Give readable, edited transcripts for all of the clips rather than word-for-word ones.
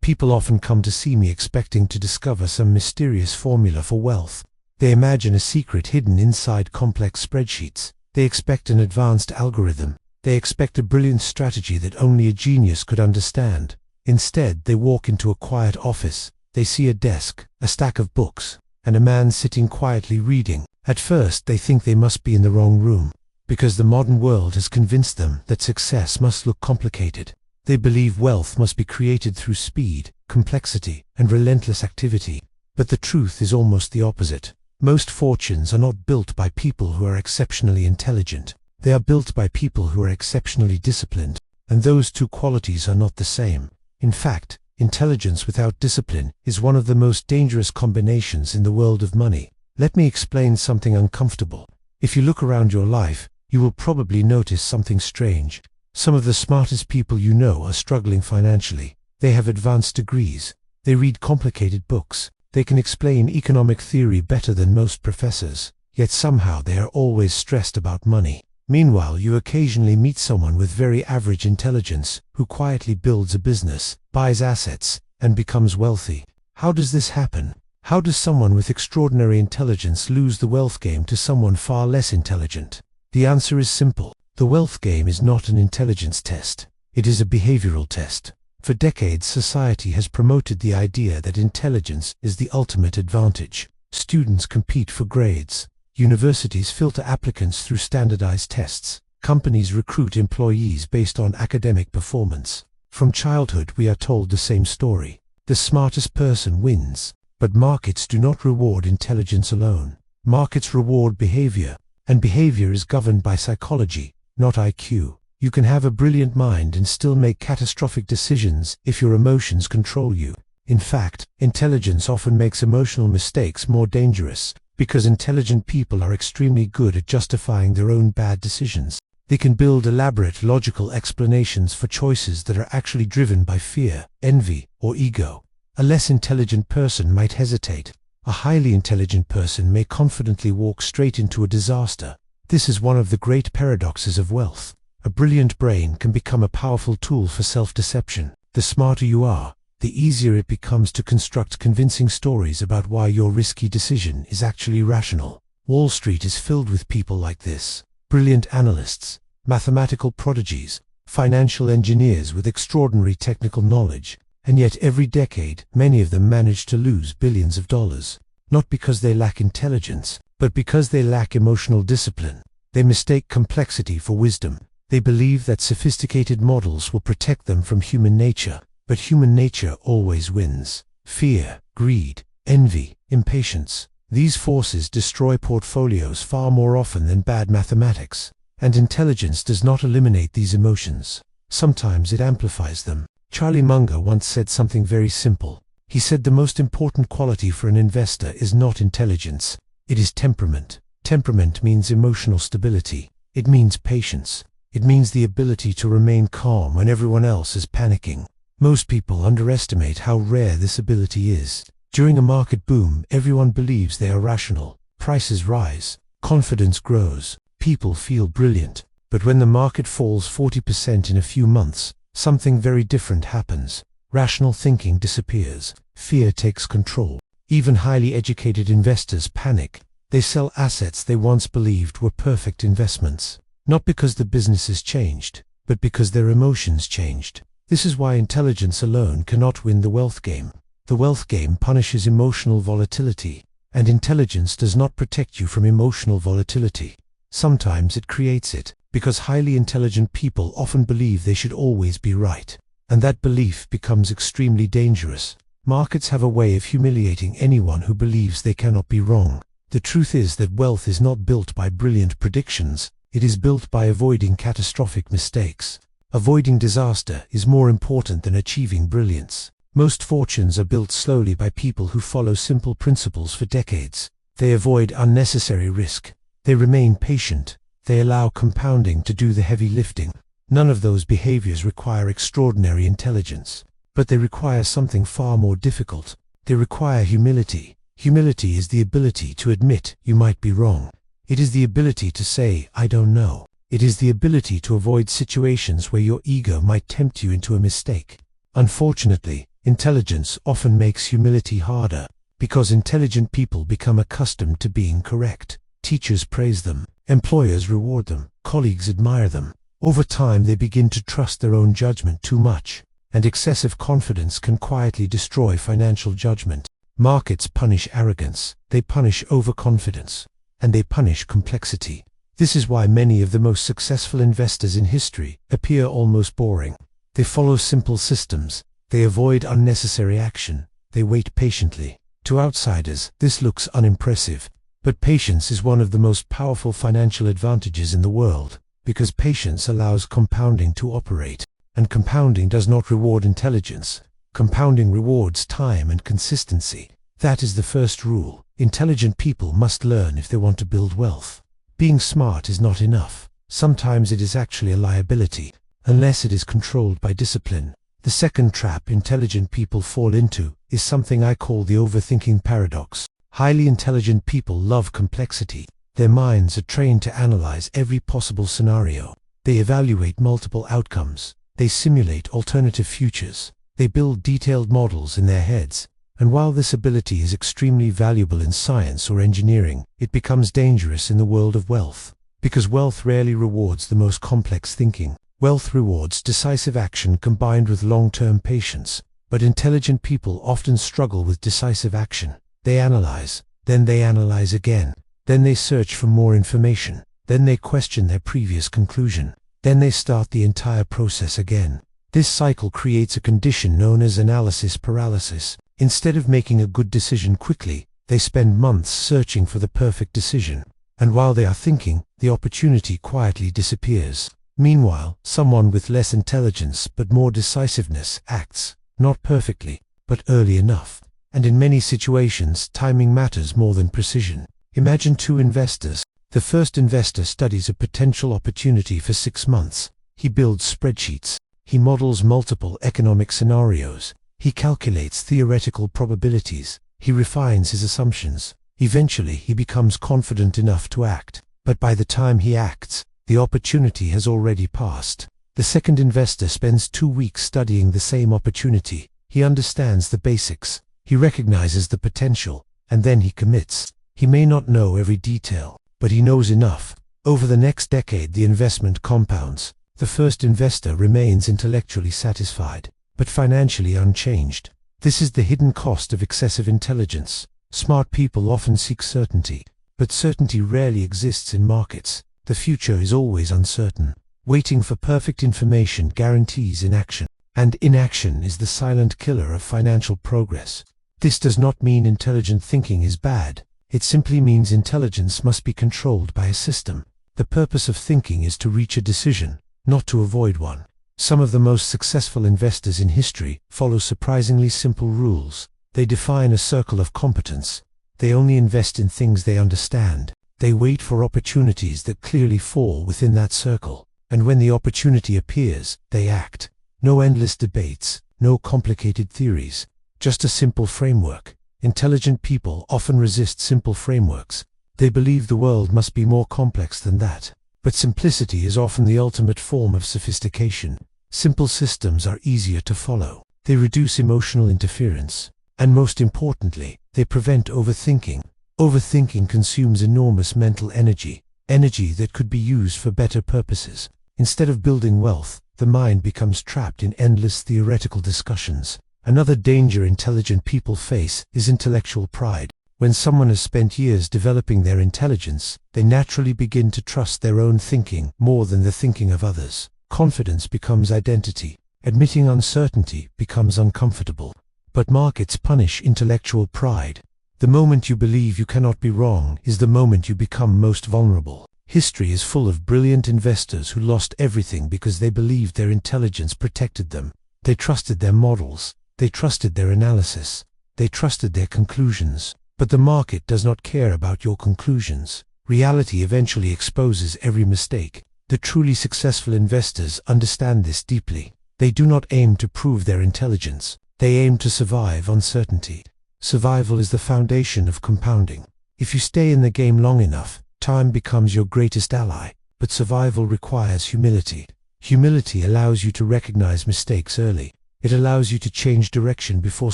People often come to see me expecting to discover some mysterious formula for wealth. They imagine a secret hidden inside complex spreadsheets. They expect an advanced algorithm. They expect a brilliant strategy that only a genius could understand. Instead, they walk into a quiet office. They see a desk, a stack of books, and a man sitting quietly reading. At first, they think they must be in the wrong room, because the modern world has convinced them that success must look complicated. They believe wealth must be created through speed, complexity, and relentless activity. But the truth is almost the opposite. Most fortunes are not built by people who are exceptionally intelligent. They are built by people who are exceptionally disciplined, and those two qualities are not the same. In fact, intelligence without discipline is one of the most dangerous combinations in the world of money. Let me explain something uncomfortable. If you look around your life, you will probably notice something strange. Some of the smartest people you know are struggling financially. They have advanced degrees. They read complicated books. They can explain economic theory better than most professors. Yet somehow they are always stressed about money. Meanwhile, you occasionally meet someone with very average intelligence who quietly builds a business, buys assets, and becomes wealthy. How does this happen? How does someone with extraordinary intelligence lose the wealth game to someone far less intelligent? The answer is simple. The wealth game is not an intelligence test. It is a behavioral test. For decades, society has promoted the idea that intelligence is the ultimate advantage. Students compete for grades. Universities filter applicants through standardized tests. Companies recruit employees based on academic performance. From childhood, we are told the same story. The smartest person wins. But markets do not reward intelligence alone. Markets reward behavior, and behavior is governed by psychology, not IQ. You can have a brilliant mind and still make catastrophic decisions if your emotions control you. In fact, intelligence often makes emotional mistakes more dangerous, because intelligent people are extremely good at justifying their own bad decisions. They can build elaborate logical explanations for choices that are actually driven by fear, envy, or ego. A less intelligent person might hesitate. A highly intelligent person may confidently walk straight into a disaster. This is one of the great paradoxes of wealth. A brilliant brain can become a powerful tool for self-deception. The smarter you are, the easier it becomes to construct convincing stories about why your risky decision is actually rational. Wall Street is filled with people like this. Brilliant analysts, mathematical prodigies, financial engineers with extraordinary technical knowledge. And yet every decade, many of them manage to lose billions of dollars. Not because they lack intelligence, but because they lack emotional discipline. They mistake complexity for wisdom. They believe that sophisticated models will protect them from human nature. But human nature always wins. Fear, greed, envy, impatience. These forces destroy portfolios far more often than bad mathematics. And intelligence does not eliminate these emotions. Sometimes it amplifies them. Charlie Munger once said something very simple. He said the most important quality for an investor is not intelligence. It is temperament. Temperament means emotional stability. It means patience. It means the ability to remain calm when everyone else is panicking. Most people underestimate how rare this ability is. During a market boom, everyone believes they are rational. Prices rise. Confidence grows. People feel brilliant. But when the market falls 40% in a few months, something very different happens. Rational thinking disappears. Fear takes control. Even highly educated investors panic. They sell assets they once believed were perfect investments. Not because the business has changed, but because their emotions changed. This is why intelligence alone cannot win the wealth game. The wealth game punishes emotional volatility, and intelligence does not protect you from emotional volatility. Sometimes it creates it, because highly intelligent people often believe they should always be right. And that belief becomes extremely dangerous. Markets have a way of humiliating anyone who believes they cannot be wrong. The truth is that wealth is not built by brilliant predictions. It is built by avoiding catastrophic mistakes. Avoiding disaster is more important than achieving brilliance. Most fortunes are built slowly by people who follow simple principles for decades. They avoid unnecessary risk. They remain patient. They allow compounding to do the heavy lifting. None of those behaviors require extraordinary intelligence, but they require something far more difficult. They require humility. Humility is the ability to admit you might be wrong. It is the ability to say, I don't know. It is the ability to avoid situations where your ego might tempt you into a mistake. Unfortunately, Intelligence often makes humility harder, because intelligent people become accustomed to being correct. Teachers praise them, employers reward them, colleagues admire them. Over time they begin to trust their own judgment too much, and excessive confidence can quietly destroy financial judgment. Markets punish arrogance, they punish overconfidence, and they punish complexity. This is why many of the most successful investors in history appear almost boring. They follow simple systems, they avoid unnecessary action, they wait patiently. To outsiders, this looks unimpressive, but patience is one of the most powerful financial advantages in the world, because patience allows compounding to operate, and compounding does not reward intelligence. Compounding rewards time and consistency. That is the first rule. Intelligent people must learn if they want to build wealth. Being smart is not enough. Sometimes it is actually a liability, unless it is controlled by discipline. The second trap intelligent people fall into is something I call the overthinking paradox. Highly intelligent people love complexity. Their minds are trained to analyze every possible scenario. They evaluate multiple outcomes. They simulate alternative futures. They build detailed models in their heads. And while this ability is extremely valuable in science or engineering, it becomes dangerous in the world of wealth. Because wealth rarely rewards the most complex thinking. Wealth rewards decisive action combined with long-term patience, but intelligent people often struggle with decisive action. They analyze, then they analyze again, then they search for more information, then they question their previous conclusion, then they start the entire process again. This cycle creates a condition known as analysis paralysis. Instead of making a good decision quickly, they spend months searching for the perfect decision, and while they are thinking, the opportunity quietly disappears. Meanwhile, someone with less intelligence but more decisiveness acts, not perfectly, but early enough. And in many situations, timing matters more than precision. Imagine two investors. The first investor studies a potential opportunity for 6 months. He builds spreadsheets. He models multiple economic scenarios. He calculates theoretical probabilities. He refines his assumptions. Eventually, he becomes confident enough to act. But by the time he acts, the opportunity has already passed. The second investor spends 2 weeks studying the same opportunity. He understands the basics. He recognizes the potential, and then he commits. He may not know every detail, but he knows enough. Over the next decade, the investment compounds. The first investor remains intellectually satisfied, but financially unchanged. This is the hidden cost of excessive intelligence. Smart people often seek certainty, but certainty rarely exists in markets. The future is always uncertain. Waiting for perfect information guarantees inaction, and inaction is the silent killer of financial progress. This does not mean intelligent thinking is bad. It simply means intelligence must be controlled by a system. The purpose of thinking is to reach a decision, not to avoid one. Some of the most successful investors in history follow surprisingly simple rules. They define a circle of competence. They only invest in things they understand. They wait for opportunities that clearly fall within that circle. And when the opportunity appears, they act. No endless debates, no complicated theories, just a simple framework. Intelligent people often resist simple frameworks. They believe the world must be more complex than that. But simplicity is often the ultimate form of sophistication. Simple systems are easier to follow. They reduce emotional interference. And most importantly, they prevent overthinking. Overthinking consumes enormous mental energy that could be used for better purposes. Instead of building wealth, the mind becomes trapped in endless theoretical discussions. Another danger intelligent people face is intellectual pride. When someone has spent years developing their intelligence, they naturally begin to trust their own thinking more than the thinking of others. Confidence becomes identity. Admitting uncertainty becomes uncomfortable. But markets punish intellectual pride. The moment you believe you cannot be wrong is the moment you become most vulnerable. History is full of brilliant investors who lost everything because they believed their intelligence protected them. They trusted their models. They trusted their analysis. They trusted their conclusions. But the market does not care about your conclusions. Reality eventually exposes every mistake. The truly successful investors understand this deeply. They do not aim to prove their intelligence. They aim to survive uncertainty. Survival is the foundation of compounding. If you stay in the game long enough, time becomes your greatest ally. But survival requires humility. Humility allows you to recognize mistakes early. It allows you to change direction before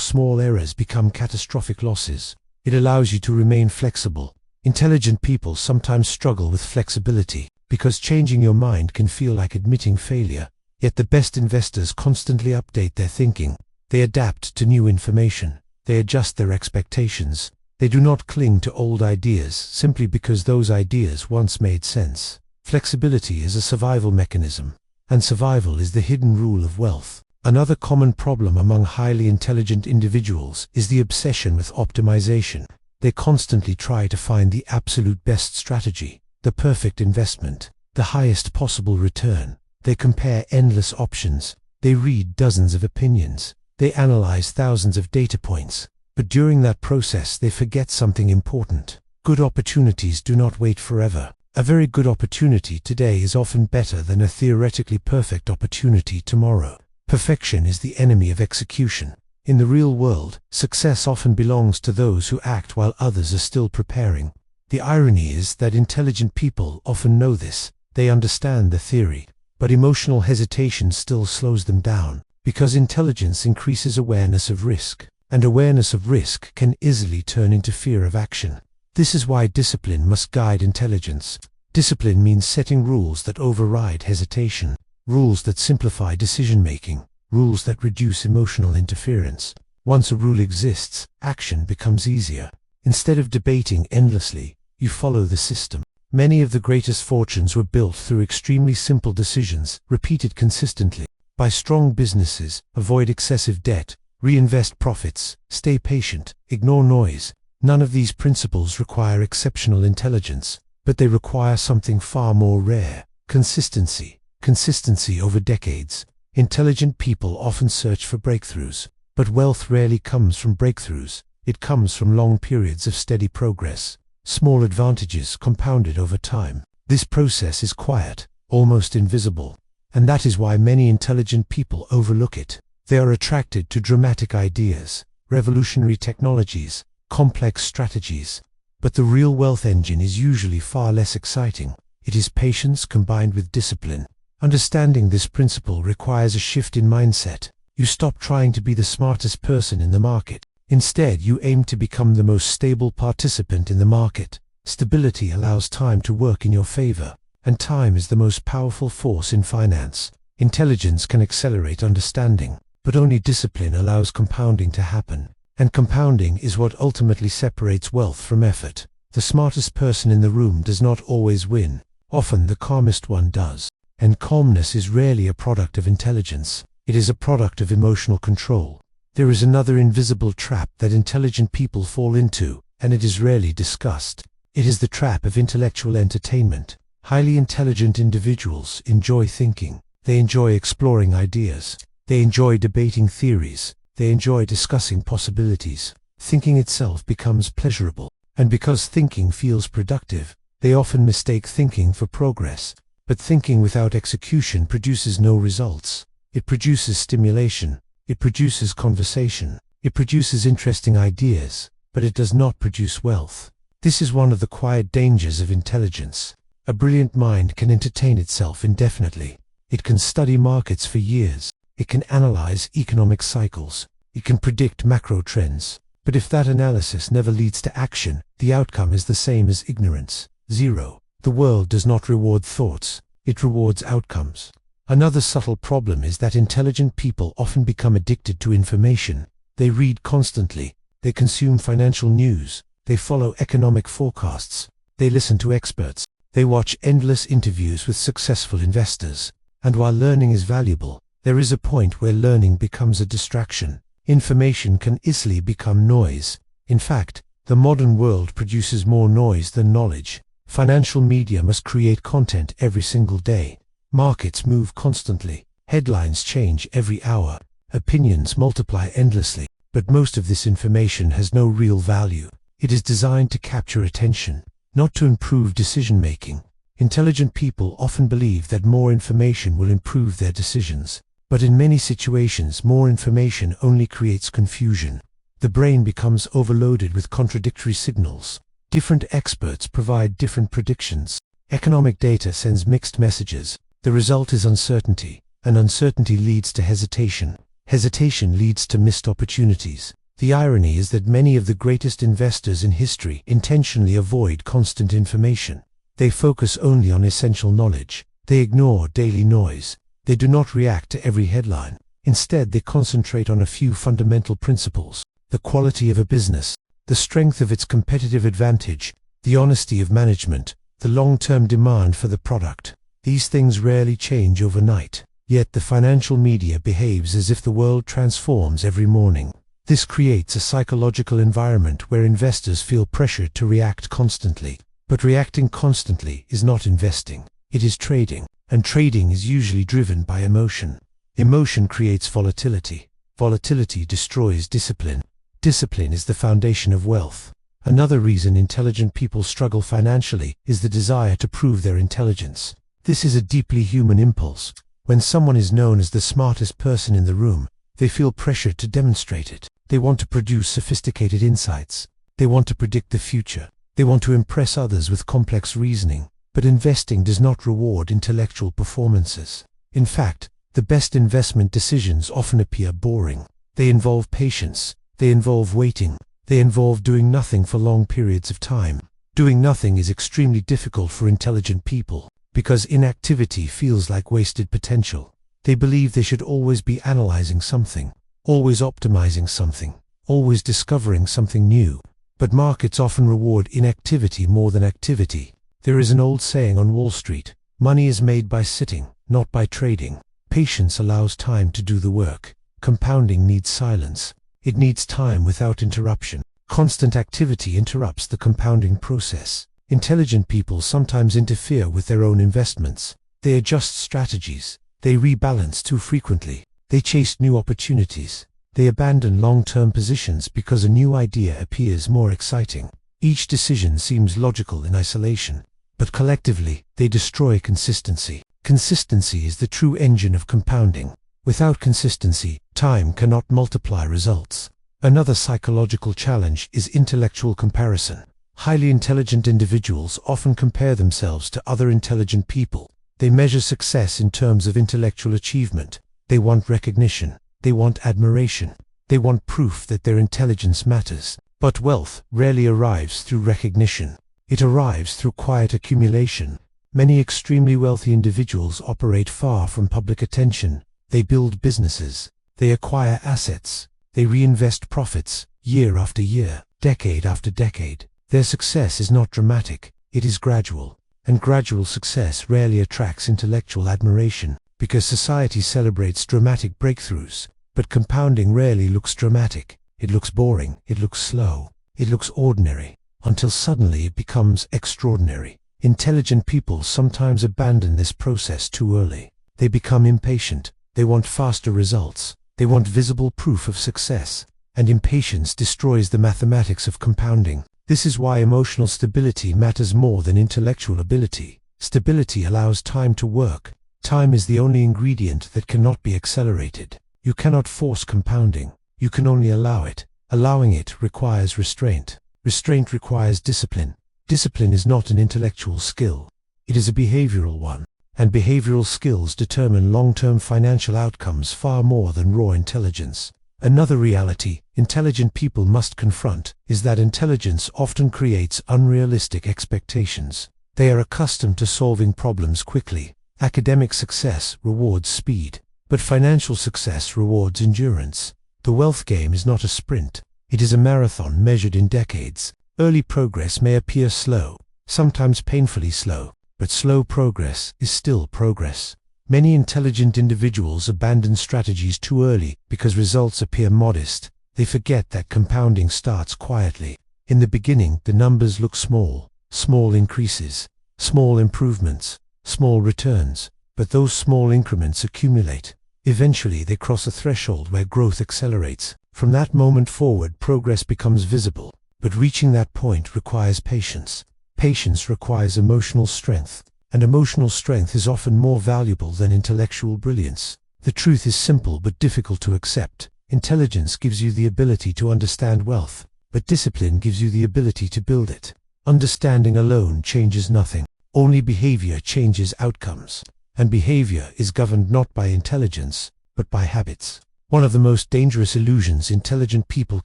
small errors become catastrophic losses. It allows you to remain flexible. Intelligent people sometimes struggle with flexibility, because changing your mind can feel like admitting failure. Yet the best investors constantly update their thinking. They adapt to new information. They adjust their expectations. They do not cling to old ideas simply because those ideas once made sense. Flexibility is a survival mechanism, and survival is the hidden rule of wealth. Another common problem among highly intelligent individuals is the obsession with optimization. They constantly try to find the absolute best strategy, the perfect investment, the highest possible return. They compare endless options. They read dozens of opinions. They analyze thousands of data points. But during that process, they forget something important. Good opportunities do not wait forever. A very good opportunity today is often better than a theoretically perfect opportunity tomorrow. Perfection is the enemy of execution. In the real world, success often belongs to those who act while others are still preparing. The irony is that intelligent people often know this. They understand the theory, but emotional hesitation still slows them down, because intelligence increases awareness of risk, and awareness of risk can easily turn into fear of action. This is why discipline must guide intelligence. Discipline means setting rules that override hesitation, rules that simplify decision-making, rules that reduce emotional interference. Once a rule exists, action becomes easier. Instead of debating endlessly, you follow the system. Many of the greatest fortunes were built through extremely simple decisions, repeated consistently. Buy strong businesses, avoid excessive debt, reinvest profits, stay patient, ignore noise. None of these principles require exceptional intelligence, but they require something far more rare: consistency. Consistency over decades. Intelligent people often search for breakthroughs, but wealth rarely comes from breakthroughs. It comes from long periods of steady progress, small advantages compounded over time. This process is quiet, almost invisible, and that is why many intelligent people overlook it. They are attracted to dramatic ideas, revolutionary technologies, complex strategies, but the real wealth engine is usually far less exciting. It is patience combined with discipline. Understanding this principle requires a shift in mindset. You stop trying to be the smartest person in the market. Instead, you aim to become the most stable participant in the market. Stability allows time to work in your favor, and time is the most powerful force in finance. Intelligence can accelerate understanding, but only discipline allows compounding to happen. And compounding is what ultimately separates wealth from effort. The smartest person in the room does not always win. Often the calmest one does. And calmness is rarely a product of intelligence. It is a product of emotional control. There is another invisible trap that intelligent people fall into, and it is rarely discussed. It is the trap of intellectual entertainment. Highly intelligent individuals enjoy thinking. They enjoy exploring ideas. They enjoy debating theories. They enjoy discussing possibilities. Thinking itself becomes pleasurable. And because thinking feels productive, they often mistake thinking for progress. But thinking without execution produces no results. It produces stimulation. It produces conversation. It produces interesting ideas, but it does not produce wealth. This is one of the quiet dangers of intelligence. A brilliant mind can entertain itself indefinitely. It can study markets for years. It can analyze economic cycles. It can predict macro trends. But if that analysis never leads to action, the outcome is the same as ignorance. Zero. The world does not reward thoughts. It rewards outcomes. Another subtle problem is that intelligent people often become addicted to information. They read constantly. They consume financial news. They follow economic forecasts. They listen to experts. They watch endless interviews with successful investors. And while learning is valuable, there is a point where learning becomes a distraction. Information can easily become noise. In fact, the modern world produces more noise than knowledge. Financial media must create content every single day. Markets move constantly. Headlines change every hour. Opinions multiply endlessly. But most of this information has no real value. It is designed to capture attention, not to improve decision-making. Intelligent people often believe that more information will improve their decisions. But in many situations, more information only creates confusion. The brain becomes overloaded with contradictory signals. Different experts provide different predictions. Economic data sends mixed messages. The result is uncertainty, and uncertainty leads to hesitation. Hesitation leads to missed opportunities. The irony is that many of the greatest investors in history intentionally avoid constant information. They focus only on essential knowledge. They ignore daily noise. They do not react to every headline. Instead, they concentrate on a few fundamental principles: the quality of a business, the strength of its competitive advantage, the honesty of management, the long-term demand for the product. These things rarely change overnight, yet the financial media behaves as if the world transforms every morning. This creates a psychological environment where investors feel pressured to react constantly. But reacting constantly is not investing, it is trading, and trading is usually driven by emotion. Emotion creates volatility. Volatility destroys discipline. Discipline is the foundation of wealth. Another reason intelligent people struggle financially is the desire to prove their intelligence. This is a deeply human impulse. When someone is known as the smartest person in the room, they feel pressured to demonstrate it. They want to produce sophisticated insights. They want to predict the future. They want to impress others with complex reasoning. But investing does not reward intellectual performances. In fact, the best investment decisions often appear boring. They involve patience. They involve waiting. They involve doing nothing for long periods of time. Doing nothing is extremely difficult for intelligent people, because inactivity feels like wasted potential. They believe they should always be analyzing something, always optimizing something, always discovering something new. But markets often reward inactivity more than activity. There is an old saying on Wall Street: money is made by sitting, not by trading. Patience allows time to do the work. Compounding needs silence. It needs time without interruption. Constant activity interrupts the compounding process. Intelligent people sometimes interfere with their own investments. They adjust strategies. They rebalance too frequently. They chase new opportunities. They abandon long-term positions because a new idea appears more exciting. Each decision seems logical in isolation, but collectively, they destroy consistency. Consistency is the true engine of compounding. Without consistency, time cannot multiply results. Another psychological challenge is intellectual comparison. Highly intelligent individuals often compare themselves to other intelligent people. They measure success in terms of intellectual achievement. They want recognition. They want admiration. They want proof that their intelligence matters. But wealth rarely arrives through recognition. It arrives through quiet accumulation. Many extremely wealthy individuals operate far from public attention. They build businesses. They acquire assets. They reinvest profits, year after year, decade after decade. Their success is not dramatic. It is gradual. And gradual success rarely attracts intellectual admiration, because society celebrates dramatic breakthroughs. But compounding rarely looks dramatic. It looks boring. It looks slow. It looks ordinary, until suddenly it becomes extraordinary. Intelligent people sometimes abandon this process too early. They become impatient. They want faster results. They want visible proof of success. And impatience destroys the mathematics of compounding. This is why emotional stability matters more than intellectual ability. Stability allows time to work. Time is the only ingredient that cannot be accelerated. You cannot force compounding. You can only allow it. Allowing it requires restraint. Restraint requires discipline. Discipline is not an intellectual skill. It is a behavioral one. And behavioral skills determine long-term financial outcomes far more than raw intelligence. Another reality intelligent people must confront is that intelligence often creates unrealistic expectations. They are accustomed to solving problems quickly. Academic success rewards speed, but financial success rewards endurance. The wealth game is not a sprint. It is a marathon measured in decades. Early progress may appear slow, sometimes painfully slow, but slow progress is still progress. Many intelligent individuals abandon strategies too early because results appear modest. They forget that compounding starts quietly. In the beginning, the numbers look small. Small increases, small improvements, small returns. But those small increments accumulate. Eventually, they cross a threshold where growth accelerates. From that moment forward, progress becomes visible. But reaching that point requires patience. Patience requires emotional strength. And emotional strength is often more valuable than intellectual brilliance. The truth is simple but difficult to accept. Intelligence gives you the ability to understand wealth, but discipline gives you the ability to build it. Understanding alone changes nothing. Only behavior changes outcomes. And behavior is governed not by intelligence, but by habits. One of the most dangerous illusions intelligent people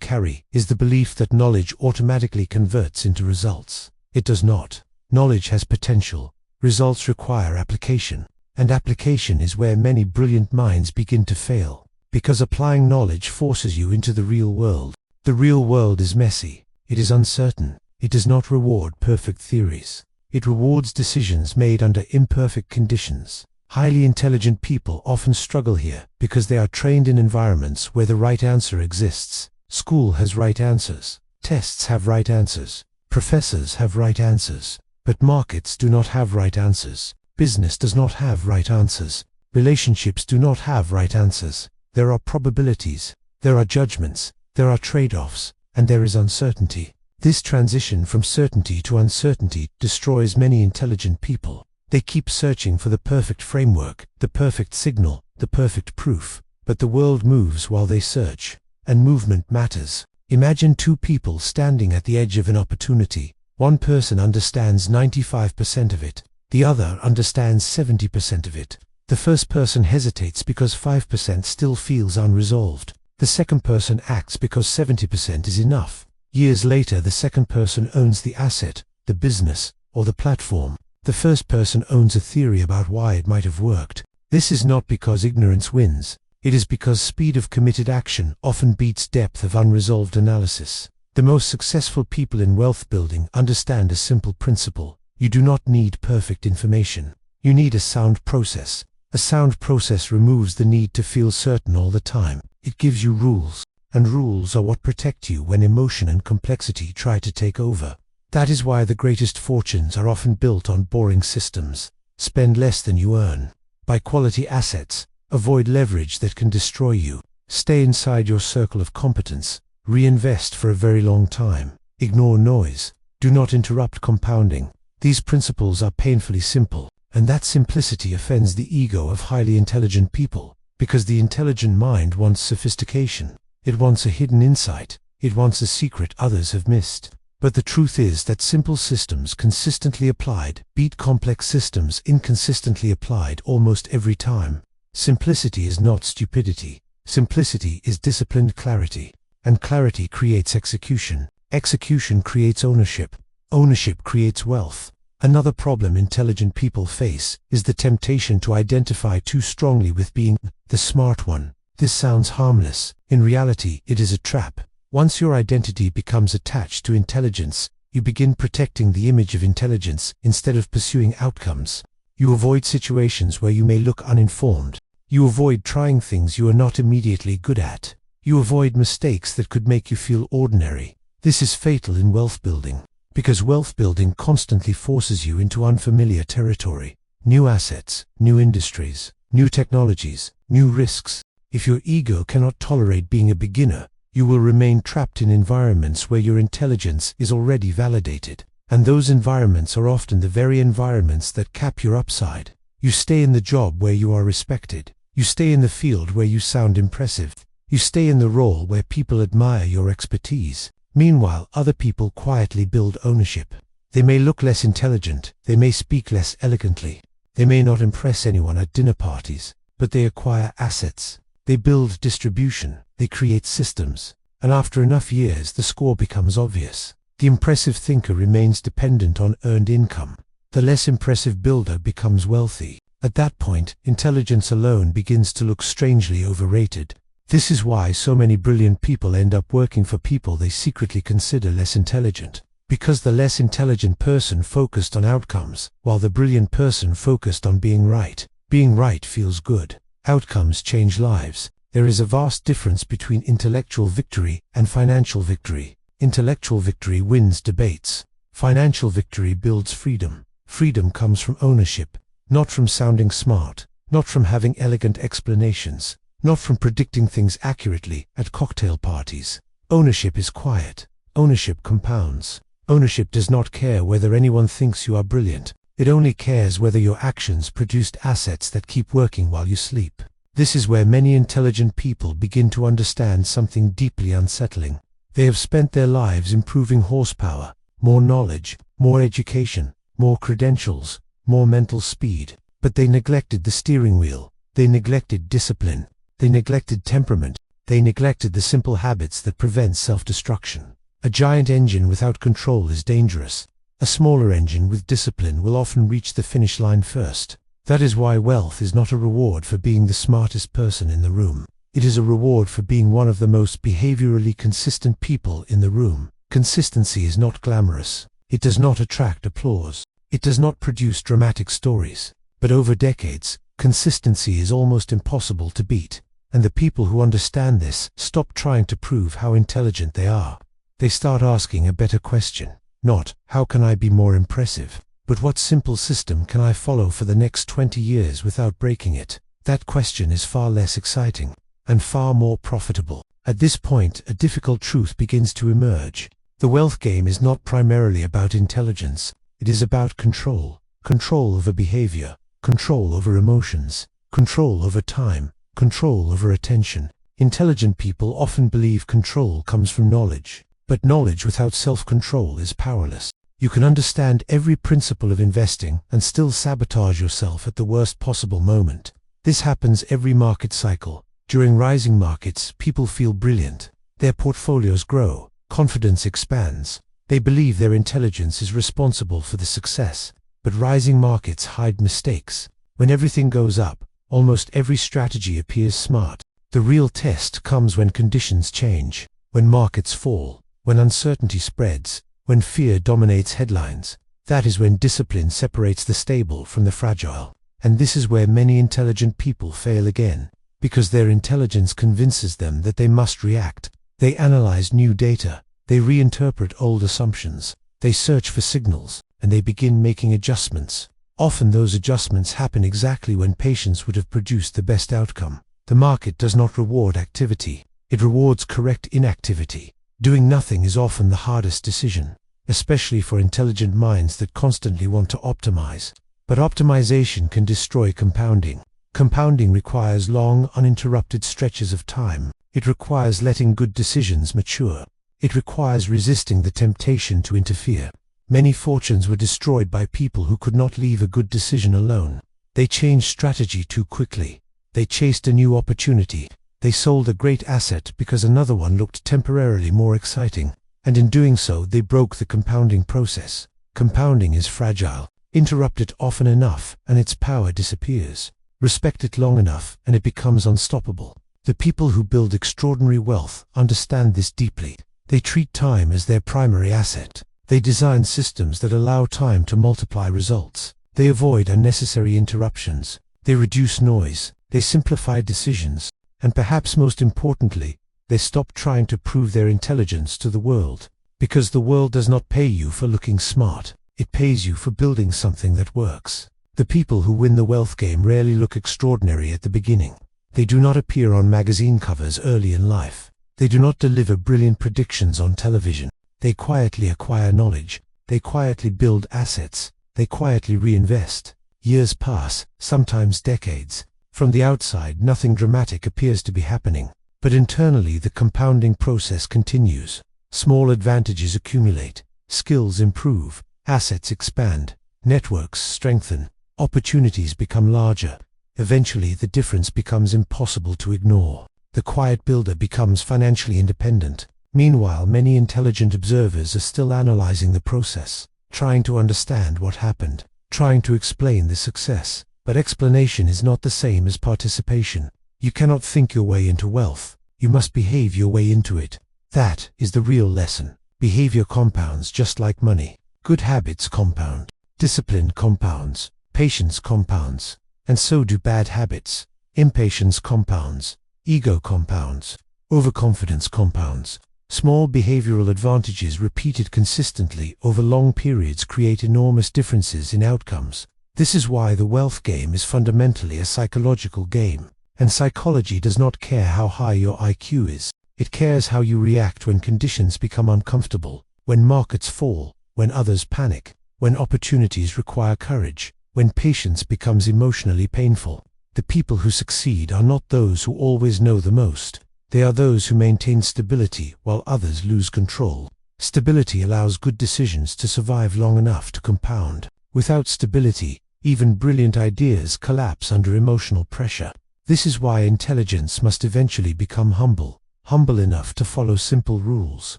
carry is the belief that knowledge automatically converts into results. It does not. Knowledge has potential. Results require application. And application is where many brilliant minds begin to fail. Because applying knowledge forces you into the real world. The real world is messy. It is uncertain. It does not reward perfect theories. It rewards decisions made under imperfect conditions. Highly intelligent people often struggle here because they are trained in environments where the right answer exists. School has right answers. Tests have right answers. Professors have right answers. But markets do not have right answers. Business does not have right answers. Relationships do not have right answers. There are probabilities. There are judgments. There are trade-offs. And there is uncertainty. This transition from certainty to uncertainty destroys many intelligent people. They keep searching for the perfect framework, the perfect signal, the perfect proof. But the world moves while they search. And movement matters. Imagine two people standing at the edge of an opportunity. One person understands 95% of it. The other understands 70% of it. The first person hesitates because 5% still feels unresolved. The second person acts because 70% is enough. Years later, the second person owns the asset, the business, or the platform. The first person owns a theory about why it might have worked. This is not because ignorance wins. It is because speed of committed action often beats depth of unresolved analysis. The most successful people in wealth building understand a simple principle. You do not need perfect information. You need a sound process. A sound process removes the need to feel certain all the time. It gives you rules. And rules are what protect you when emotion and complexity try to take over. That is why the greatest fortunes are often built on boring systems. Spend less than you earn. Buy quality assets. Avoid leverage that can destroy you. Stay inside your circle of competence. Reinvest for a very long time. Ignore noise. Do not interrupt compounding. These principles are painfully simple, and that simplicity offends the ego of highly intelligent people, because the intelligent mind wants sophistication. It wants a hidden insight. It wants a secret others have missed. But the truth is that simple systems consistently applied beat complex systems inconsistently applied almost every time. Simplicity is not stupidity. Simplicity is disciplined clarity. And clarity creates execution. Execution creates ownership. Ownership creates wealth. Another problem intelligent people face is the temptation to identify too strongly with being the smart one. This sounds harmless. In reality, it is a trap. Once your identity becomes attached to intelligence, you begin protecting the image of intelligence instead of pursuing outcomes. You avoid situations where you may look uninformed. You avoid trying things you are not immediately good at. You avoid mistakes that could make you feel ordinary. This is fatal in wealth building, because wealth building constantly forces you into unfamiliar territory. New assets, new industries, new technologies, new risks. If your ego cannot tolerate being a beginner, you will remain trapped in environments where your intelligence is already validated. And those environments are often the very environments that cap your upside. You stay in the job where you are respected. You stay in the field where you sound impressive. You stay in the role where people admire your expertise. Meanwhile, other people quietly build ownership. They may look less intelligent. They may speak less elegantly. They may not impress anyone at dinner parties, but they acquire assets. They build distribution. They create systems. And after enough years, the score becomes obvious. The impressive thinker remains dependent on earned income. The less impressive builder becomes wealthy. At that point, intelligence alone begins to look strangely overrated. This is why so many brilliant people end up working for people they secretly consider less intelligent. Because the less intelligent person focused on outcomes, while the brilliant person focused on being right. Being right feels good. Outcomes change lives. There is a vast difference between intellectual victory and financial victory. Intellectual victory wins debates. Financial victory builds freedom. Freedom comes from ownership, not from sounding smart, not from having elegant explanations, not from predicting things accurately at cocktail parties. Ownership is quiet. Ownership compounds. Ownership does not care whether anyone thinks you are brilliant. It only cares whether your actions produced assets that keep working while you sleep. This is where many intelligent people begin to understand something deeply unsettling. They have spent their lives improving horsepower, more knowledge, more education, more credentials, more mental speed. But they neglected the steering wheel. They neglected discipline. They neglected temperament. They neglected the simple habits that prevent self-destruction. A giant engine without control is dangerous. A smaller engine with discipline will often reach the finish line first. That is why wealth is not a reward for being the smartest person in the room. It is a reward for being one of the most behaviorally consistent people in the room. Consistency is not glamorous. It does not attract applause. It does not produce dramatic stories. But over decades, consistency is almost impossible to beat. And the people who understand this stop trying to prove how intelligent they are. They start asking a better question. Not, how can I be more impressive? But what simple system can I follow for the next 20 years without breaking it? That question is far less exciting and far more profitable. At this point, a difficult truth begins to emerge. The wealth game is not primarily about intelligence. It is about control. Control over behavior, control over emotions, control over time, control over attention. Intelligent people often believe control comes from knowledge. But knowledge without self-control is powerless. You can understand every principle of investing and still sabotage yourself at the worst possible moment. This happens every market cycle. During rising markets, people feel brilliant. Their portfolios grow. Confidence expands. They believe their intelligence is responsible for the success. But rising markets hide mistakes. When everything goes up, almost every strategy appears smart. The real test comes when conditions change, when markets fall, when uncertainty spreads, when fear dominates headlines. That is when discipline separates the stable from the fragile. And this is where many intelligent people fail again, because their intelligence convinces them that they must react. They analyze new data, they reinterpret old assumptions, they search for signals, and they begin making adjustments. Often those adjustments happen exactly when patience would have produced the best outcome. The market does not reward activity, it rewards correct inactivity. Doing nothing is often the hardest decision, especially for intelligent minds that constantly want to optimize. But optimization can destroy compounding. Compounding requires long, uninterrupted stretches of time. It requires letting good decisions mature. It requires resisting the temptation to interfere. Many fortunes were destroyed by people who could not leave a good decision alone. They changed strategy too quickly. They chased a new opportunity. They sold a great asset because another one looked temporarily more exciting. And in doing so, they broke the compounding process. Compounding is fragile. Interrupt it often enough, and its power disappears. Respect it long enough, and it becomes unstoppable. The people who build extraordinary wealth understand this deeply. They treat time as their primary asset. They design systems that allow time to multiply results. They avoid unnecessary interruptions. They reduce noise. They simplify decisions. And perhaps most importantly, they stop trying to prove their intelligence to the world. Because the world does not pay you for looking smart. It pays you for building something that works. The people who win the wealth game rarely look extraordinary at the beginning. They do not appear on magazine covers early in life. They do not deliver brilliant predictions on television. They quietly acquire knowledge. They quietly build assets. They quietly reinvest. Years pass, sometimes decades. From the outside, nothing dramatic appears to be happening. But internally, the compounding process continues. Small advantages accumulate. Skills improve. Assets expand. Networks strengthen. Opportunities become larger. Eventually, the difference becomes impossible to ignore. The quiet builder becomes financially independent. Meanwhile, many intelligent observers are still analyzing the process, trying to understand what happened, trying to explain the success. But explanation is not the same as participation. You cannot think your way into wealth. You must behave your way into it. That is the real lesson. Behavior compounds just like money. Good habits compound. Discipline compounds. Patience compounds. And so do bad habits. Impatience compounds. Ego compounds. Overconfidence compounds. Small behavioral advantages repeated consistently over long periods create enormous differences in outcomes. This is why the wealth game is fundamentally a psychological game. And psychology does not care how high your IQ is. It cares how you react when conditions become uncomfortable, when markets fall, when others panic, when opportunities require courage, when patience becomes emotionally painful. The people who succeed are not those who always know the most. They are those who maintain stability while others lose control. Stability allows good decisions to survive long enough to compound. Without stability, even brilliant ideas collapse under emotional pressure. This is why intelligence must eventually become humble. Humble enough to follow simple rules.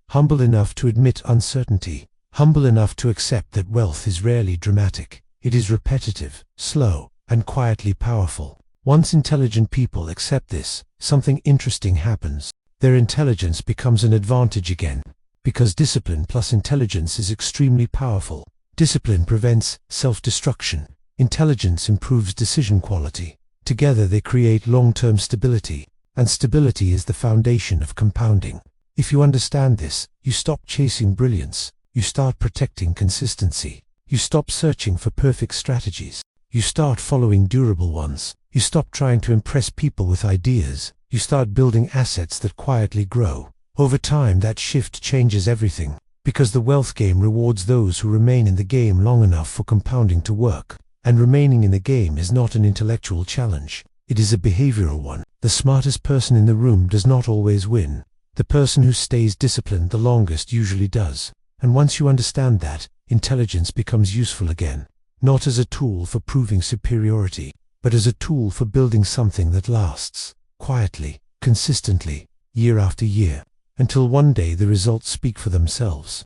Humble enough to admit uncertainty. Humble enough to accept that wealth is rarely dramatic. It is repetitive, slow, and quietly powerful. Once intelligent people accept this, something interesting happens. Their intelligence becomes an advantage again. Because discipline plus intelligence is extremely powerful. Discipline prevents self-destruction. Intelligence improves decision quality. Together they create long-term stability. And stability is the foundation of compounding. If you understand this, you stop chasing brilliance. You start protecting consistency. You stop searching for perfect strategies. You start following durable ones. You stop trying to impress people with ideas. You start building assets that quietly grow. Over time, that shift changes everything. Because the wealth game rewards those who remain in the game long enough for compounding to work. And remaining in the game is not an intellectual challenge. It is a behavioral one. The smartest person in the room does not always win. The person who stays disciplined the longest usually does. And once you understand that, intelligence becomes useful again. Not as a tool for proving superiority, but as a tool for building something that lasts, quietly, consistently, year after year, until one day the results speak for themselves.